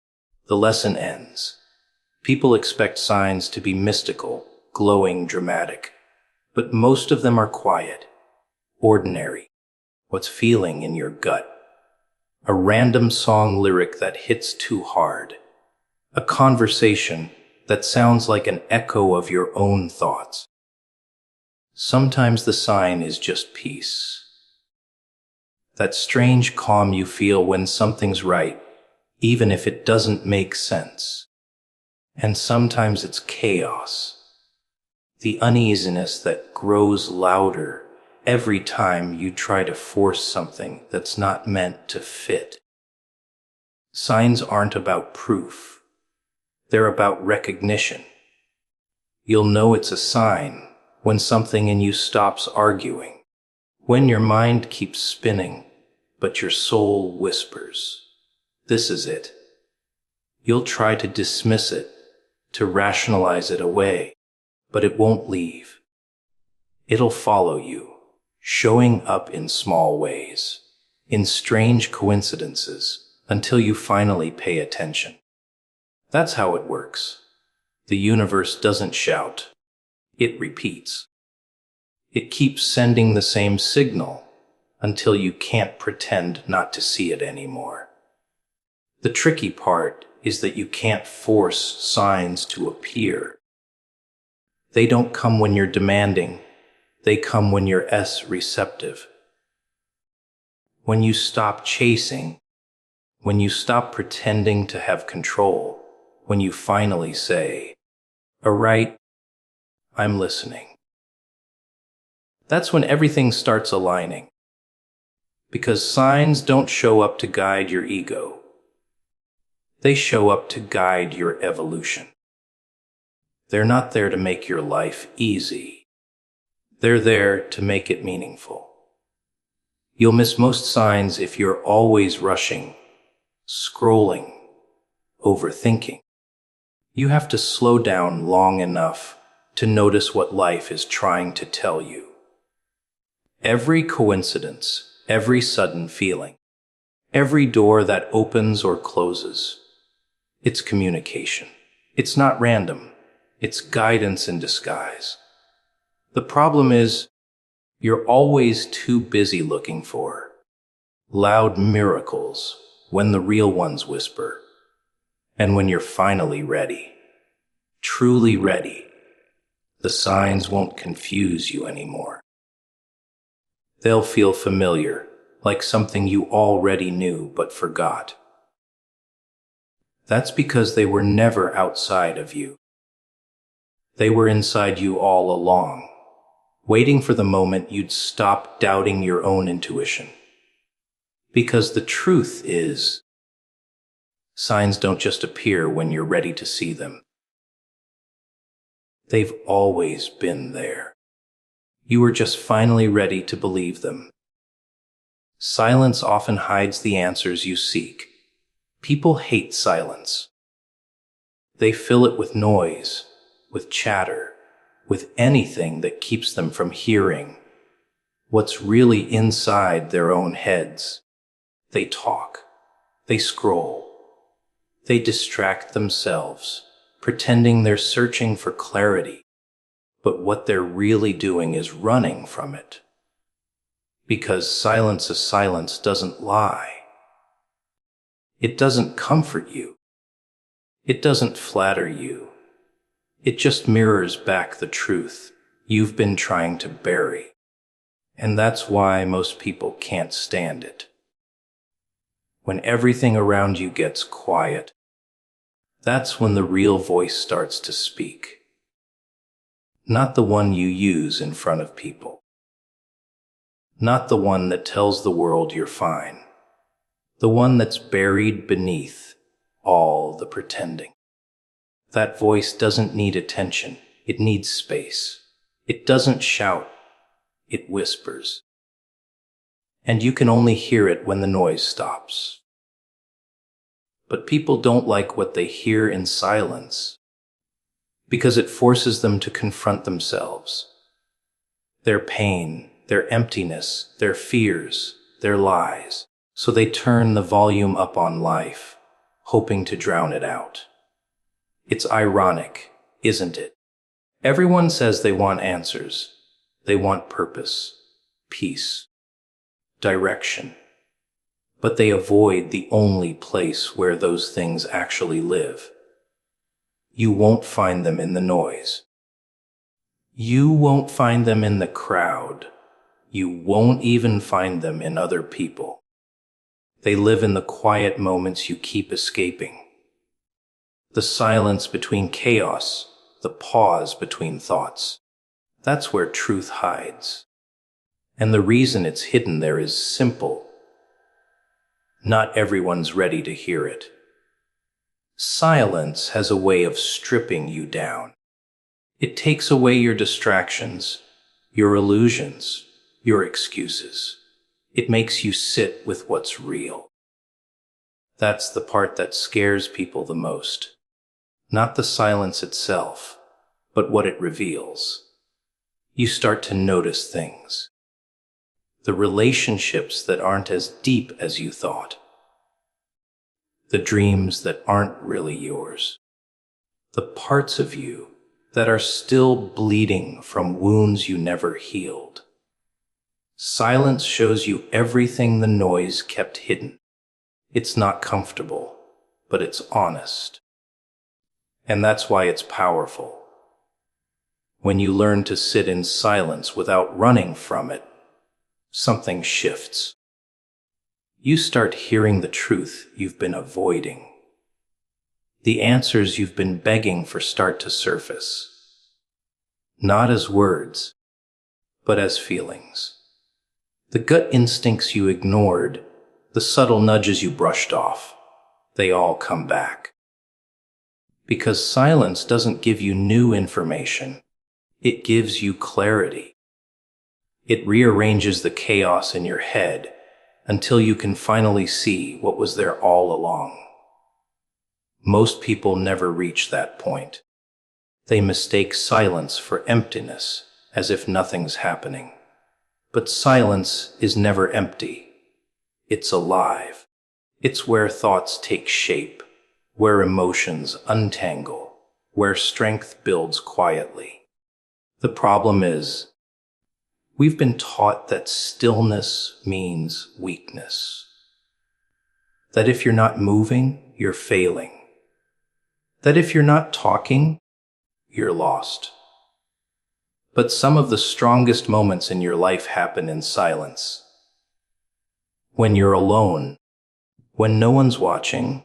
The lesson ends. People expect signs to be mystical, glowing, dramatic. But most of them are quiet, ordinary. What's feeling in your gut. A random song lyric that hits too hard. A conversation that sounds like an echo of your own thoughts. Sometimes the sign is just peace. That strange calm you feel when something's right, even if it doesn't make sense. And sometimes it's chaos. the uneasiness that grows louder every time you try to force something that's not meant to fit. Signs aren't about proof. They're about recognition. You'll know it's a sign when something in you stops arguing, when your mind keeps spinning, but your soul whispers, "This is it." You'll try to dismiss it, to rationalize it away, but it won't leave. It'll follow you, showing up in small ways, in strange coincidences, until you finally pay attention. That's how it works. The universe doesn't shout. It repeats. It keeps sending the same signal until you can't pretend not to see it anymore. The tricky part is that you can't force signs to appear. They don't come when you're demanding. They come when you're receptive. When you stop chasing, when you stop pretending to have control, when you finally say, "All right, I'm listening." That's when everything starts aligning. Because signs don't show up to guide your ego. They show up to guide your evolution. They're not there to make your life easy. They're there to make it meaningful. You'll miss most signs if you're always rushing, scrolling, overthinking. You have to slow down long enough to notice what life is trying to tell you. Every coincidence, every sudden feeling, every door that opens or closes, it's communication. It's not random. It's guidance in disguise. The problem is, you're always too busy looking for loud miracles when the real ones whisper. And when you're finally ready, truly ready, the signs won't confuse you anymore. They'll feel familiar, like something you already knew but forgot. That's because they were never outside of you. They were inside you all along, waiting for the moment you'd stop doubting your own intuition. Because the truth is, signs don't just appear when you're ready to see them. They've always been there. You were just finally ready to believe them. Silence often hides the answers you seek. People hate silence. They fill it with noise, with chatter, with anything that keeps them from hearing what's really inside their own heads. They talk. They scroll. They distract themselves, pretending they're searching for clarity. But what they're really doing is running from it. Because silence is silence doesn't lie. It doesn't comfort you. It doesn't flatter you. It just mirrors back the truth you've been trying to bury. And that's why most people can't stand it. When everything around you gets quiet, that's when the real voice starts to speak. Not the one you use in front of people. Not the one that tells the world you're fine. The one that's buried beneath all the pretending. That voice doesn't need attention. It needs space. It doesn't shout. It whispers. And you can only hear it when the noise stops. But people don't like what they hear in silence because it forces them to confront themselves, their pain, their emptiness, their fears, their lies. So they turn the volume up on life, hoping to drown it out. It's ironic, isn't it? Everyone says they want answers. They want purpose, peace, direction. But they avoid the only place where those things actually live. You won't find them in the noise. You won't find them in the crowd. You won't even find them in other people. They live in the quiet moments you keep escaping. The silence between chaos, the pause between thoughts. That's where truth hides. And the reason it's hidden there is simple. Not everyone's ready to hear it. Silence has a way of stripping you down. It takes away your distractions, your illusions, your excuses. It makes you sit with what's real. That's the part that scares people the most. Not the silence itself, but what it reveals. You start to notice things. The relationships that aren't as deep as you thought. The dreams that aren't really yours. The parts of you that are still bleeding from wounds you never healed. Silence shows you everything the noise kept hidden. It's not comfortable, but it's honest. And that's why it's powerful. When you learn to sit in silence without running from it, something shifts. You start hearing the truth you've been avoiding. The answers you've been begging for start to surface. Not as words, but as feelings. The gut instincts you ignored, the subtle nudges you brushed off, they all come back. Because silence doesn't give you new information, it gives you clarity. It rearranges the chaos in your head until you can finally see what was there all along. Most people never reach that point. They mistake silence for emptiness, as if nothing's happening. But silence is never empty. It's alive. It's where thoughts take shape, where emotions untangle, where strength builds quietly. The problem is, we've been taught that stillness means weakness. That if you're not moving, you're failing. That if you're not talking, you're lost. But some of the strongest moments in your life happen in silence. When you're alone, when no one's watching,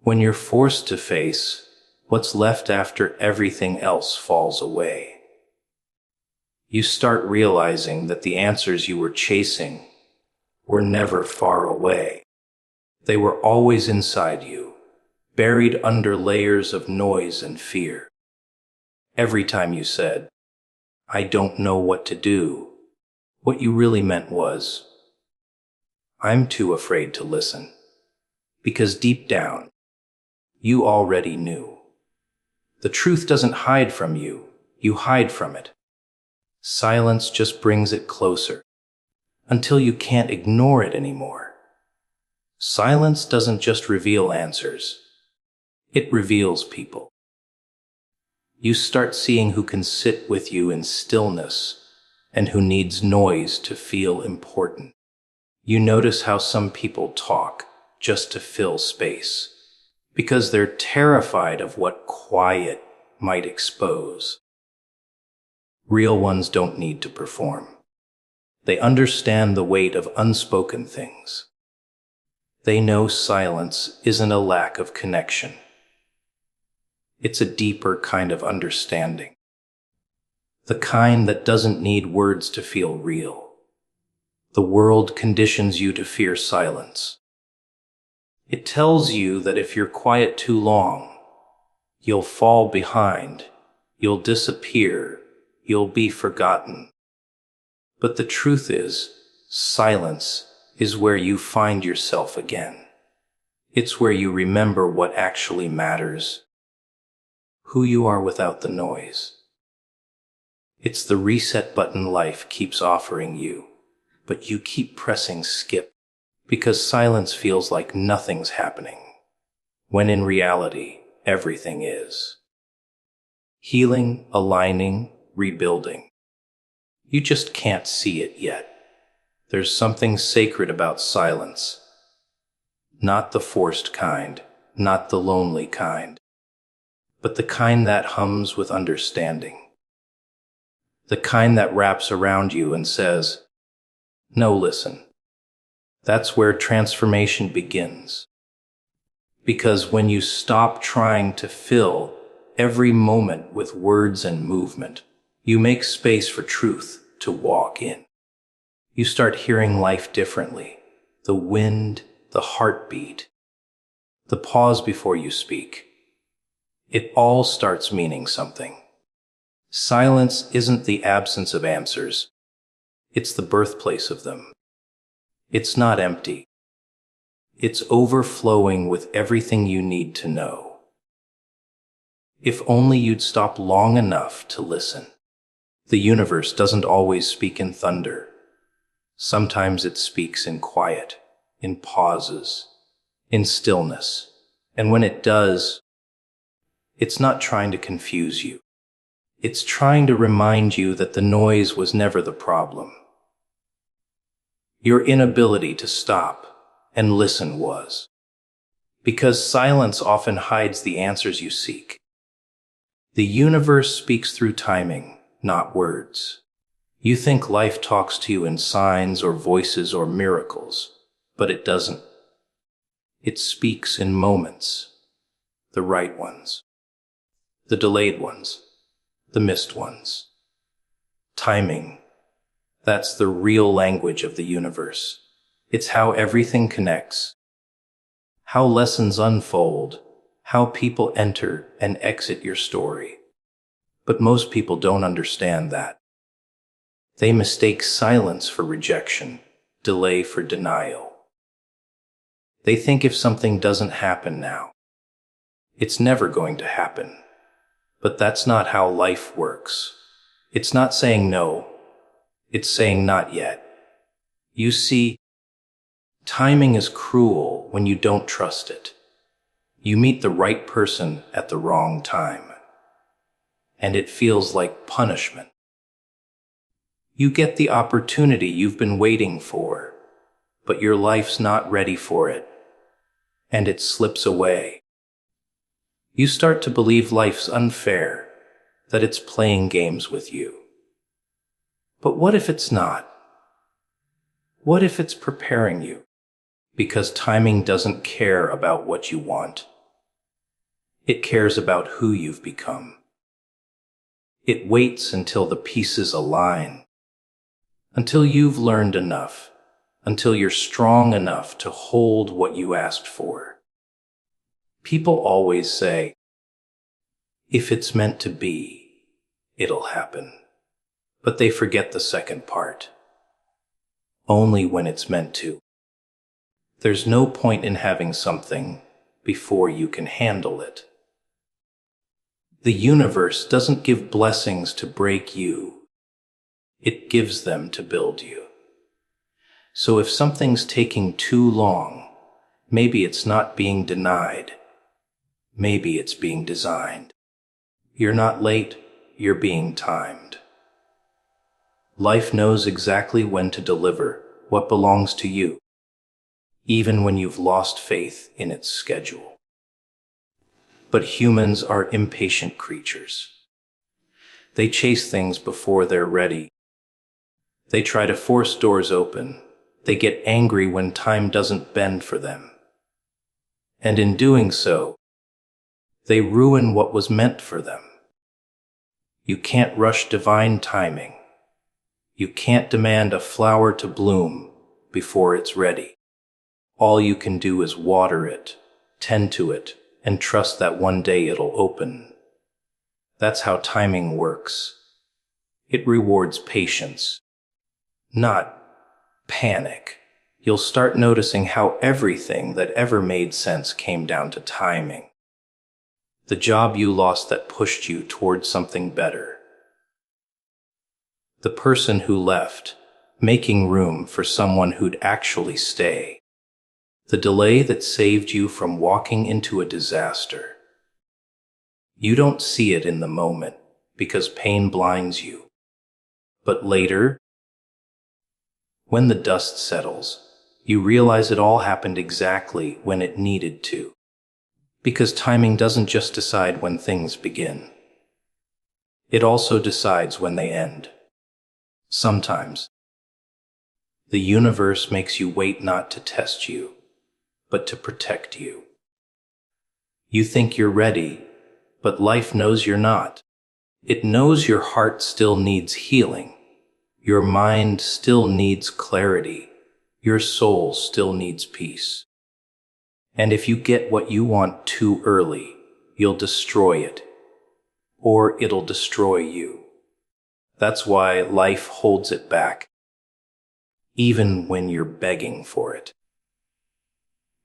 when you're forced to face what's left after everything else falls away. You start realizing that the answers you were chasing were never far away. They were always inside you, buried under layers of noise and fear. Every time you said, "I don't know what to do," what you really meant was, "I'm too afraid to listen." Because deep down, you already knew. The truth doesn't hide from you, you hide from it. Silence just brings it closer, until you can't ignore it anymore. Silence doesn't just reveal answers, it reveals people. You start seeing who can sit with you in stillness and who needs noise to feel important. You notice how some people talk just to fill space, because they're terrified of what quiet might expose. Real ones don't need to perform. They understand the weight of unspoken things. They know silence isn't a lack of connection. It's a deeper kind of understanding. The kind that doesn't need words to feel real. The world conditions you to fear silence. It tells you that if you're quiet too long, you'll fall behind, you'll disappear, you'll be forgotten. But the truth is, silence is where you find yourself again. It's where you remember what actually matters, who you are without the noise. It's the reset button life keeps offering you, but you keep pressing skip because silence feels like nothing's happening, when in reality, everything is. Healing, aligning, rebuilding. You just can't see it yet. There's something sacred about silence. Not the forced kind, not the lonely kind, but the kind that hums with understanding. The kind that wraps around you and says, "No, listen." That's where transformation begins. Because when you stop trying to fill every moment with words and movement, You make space for truth to walk in. You start hearing life differently. The wind, the heartbeat, the pause before you speak. It all starts meaning something. Silence isn't the absence of answers. It's the birthplace of them. It's not empty. It's overflowing with everything you need to know. If only you'd stop long enough to listen. The universe doesn't always speak in thunder. Sometimes it speaks in quiet, in pauses, in stillness. And when it does, it's not trying to confuse you. It's trying to remind you that the noise was never the problem. Your inability to stop and listen was. Because silence often hides the answers you seek. The universe speaks through timing, not words. You think life talks to you in signs or voices or miracles, but it doesn't. It speaks in moments, the right ones, the delayed ones, the missed ones. Timing, that's the real language of the universe. It's how everything connects, how lessons unfold, how people enter and exit your story. But most people don't understand that. They mistake silence for rejection, delay for denial. They think if something doesn't happen now, it's never going to happen. But that's not how life works. It's not saying no, it's saying not yet. You see, timing is cruel when you don't trust it. You meet the right person at the wrong time, and it feels like punishment. You get the opportunity you've been waiting for, but your life's not ready for it, and it slips away. You start to believe life's unfair, that it's playing games with you. But what if it's not? What if it's preparing you? Because timing doesn't care about what you want. It cares about who you've become. It waits until the pieces align, until you've learned enough, until you're strong enough to hold what you asked for. People always say, if it's meant to be, it'll happen. But they forget the second part. Only when it's meant to. There's no point in having something before you can handle it. The universe doesn't give blessings to break you. It gives them to build you. So if something's taking too long, maybe it's not being denied. Maybe it's being designed. You're not late, you're being timed. Life knows exactly when to deliver what belongs to you, even when you've lost faith in its schedule. But humans are impatient creatures. They chase things before they're ready. They try to force doors open. They get angry when time doesn't bend for them. And in doing so, they ruin what was meant for them. You can't rush divine timing. You can't demand a flower to bloom before it's ready. All you can do is water it, tend to it, and trust that one day it'll open. That's how timing works. It rewards patience, not panic. You'll start noticing how everything that ever made sense came down to timing. The job you lost that pushed you towards something better. The person who left, making room for someone who'd actually stay. The delay that saved you from walking into a disaster. You don't see it in the moment because pain blinds you. But later, when the dust settles, you realize it all happened exactly when it needed to. Because timing doesn't just decide when things begin. It also decides when they end. Sometimes, the universe makes you wait not to test you, but to protect you. You think you're ready, but life knows you're not. It knows your heart still needs healing. Your mind still needs clarity. Your soul still needs peace. And if you get what you want too early, you'll destroy it, or it'll destroy you. That's why life holds it back, even when you're begging for it.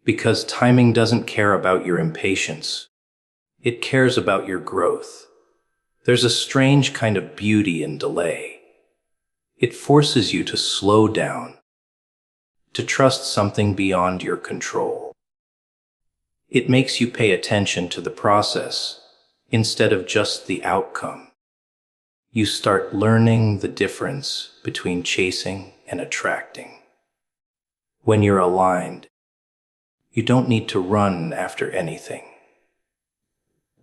Because timing doesn't care about your impatience. It cares about your growth. There's a strange kind of beauty in delay. It forces you to slow down, to trust something beyond your control. It makes you pay attention to the process instead of just the outcome. You start learning the difference between chasing and attracting. When you're aligned, you don't need to run after anything.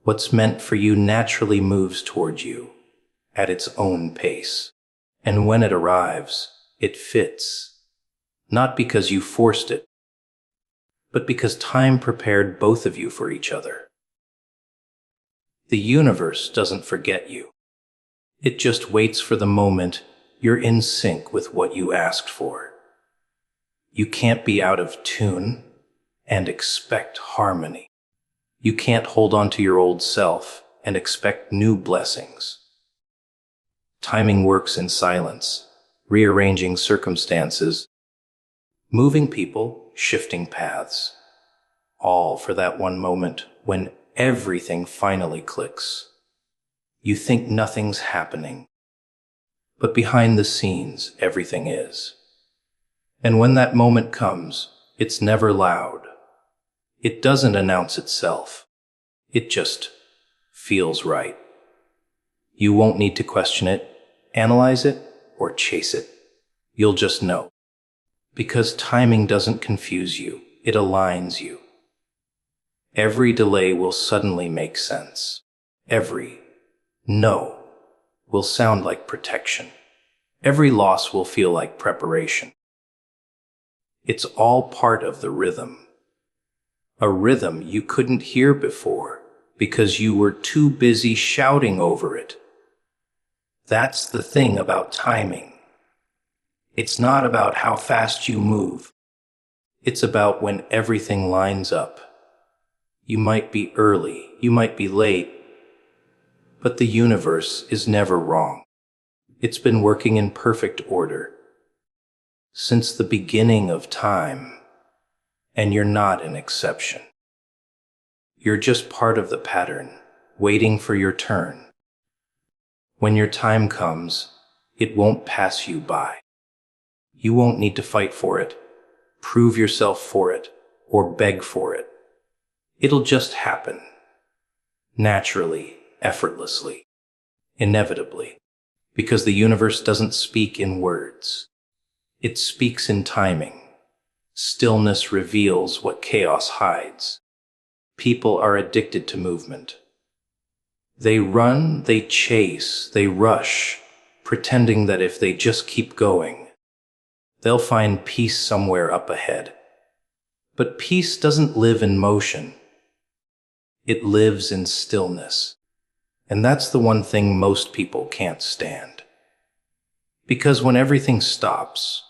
What's meant for you naturally moves toward you at its own pace. And when it arrives, it fits, not because you forced it, but because time prepared both of you for each other. The universe doesn't forget you. It just waits for the moment you're in sync with what you asked for. You can't be out of tune and expect harmony. You can't hold on to your old self and expect new blessings. Timing works in silence, rearranging circumstances, moving people, shifting paths, all for that one moment when everything finally clicks. You think nothing's happening, but behind the scenes, everything is. And when that moment comes, it's never loud. It doesn't announce itself. It just feels right. You won't need to question it, analyze it, or chase it. You'll just know. Because timing doesn't confuse you, it aligns you. Every delay will suddenly make sense. Every no will sound like protection. Every loss will feel like preparation. It's all part of the rhythm. A rhythm you couldn't hear before because you were too busy shouting over it. That's the thing about timing. It's not about how fast you move. It's about when everything lines up. You might be early, you might be late, but the universe is never wrong. It's been working in perfect order since the beginning of time, and you're not an exception. You're just part of the pattern, waiting for your turn. When your time comes, it won't pass you by. You won't need to fight for it, prove yourself for it, or beg for it. It'll just happen. Naturally, effortlessly, inevitably. Because the universe doesn't speak in words. It speaks in timing. Stillness reveals what chaos hides. People are addicted to movement. They run, they chase, they rush, pretending that if they just keep going, they'll find peace somewhere up ahead. But peace doesn't live in motion. It lives in stillness. And that's the one thing most people can't stand. Because when everything stops,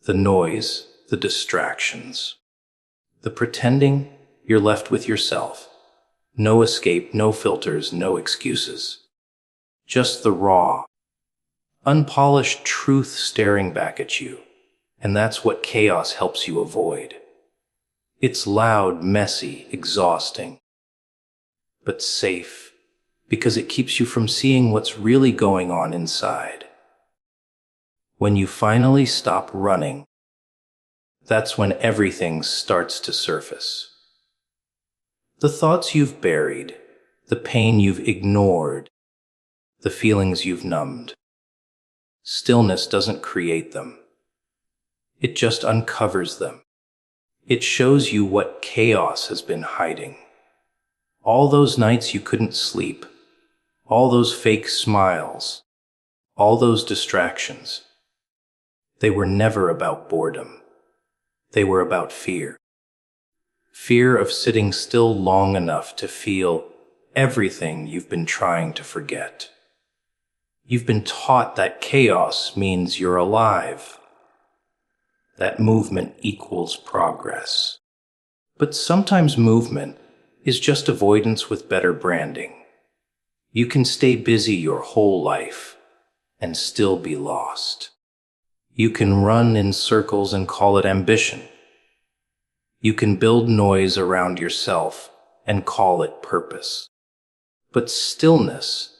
the noise, the distractions, the pretending, you're left with yourself. No escape, no filters, no excuses. Just the raw, unpolished truth staring back at you. And that's what chaos helps you avoid. It's loud, messy, exhausting, but safe, because it keeps you from seeing what's really going on inside. When you finally stop running, that's when everything starts to surface. The thoughts you've buried, the pain you've ignored, the feelings you've numbed. Stillness doesn't create them. It just uncovers them. It shows you what chaos has been hiding. All those nights you couldn't sleep, all those fake smiles, all those distractions. They were never about boredom. They were about fear. Fear of sitting still long enough to feel everything you've been trying to forget. You've been taught that chaos means you're alive, that movement equals progress. But sometimes movement is just avoidance with better branding. You can stay busy your whole life and still be lost. You can run in circles and call it ambition. You can build noise around yourself and call it purpose. But stillness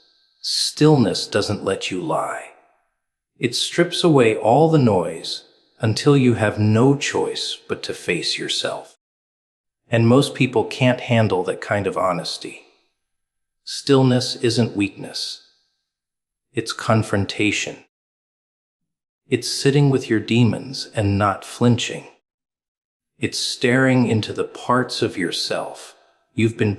doesn't let you lie. It strips away all the noise until you have no choice but to face yourself. And most people can't handle that kind of honesty. Stillness isn't weakness. It's confrontation. It's sitting with your demons and not flinching. It's staring into the parts of yourself you've been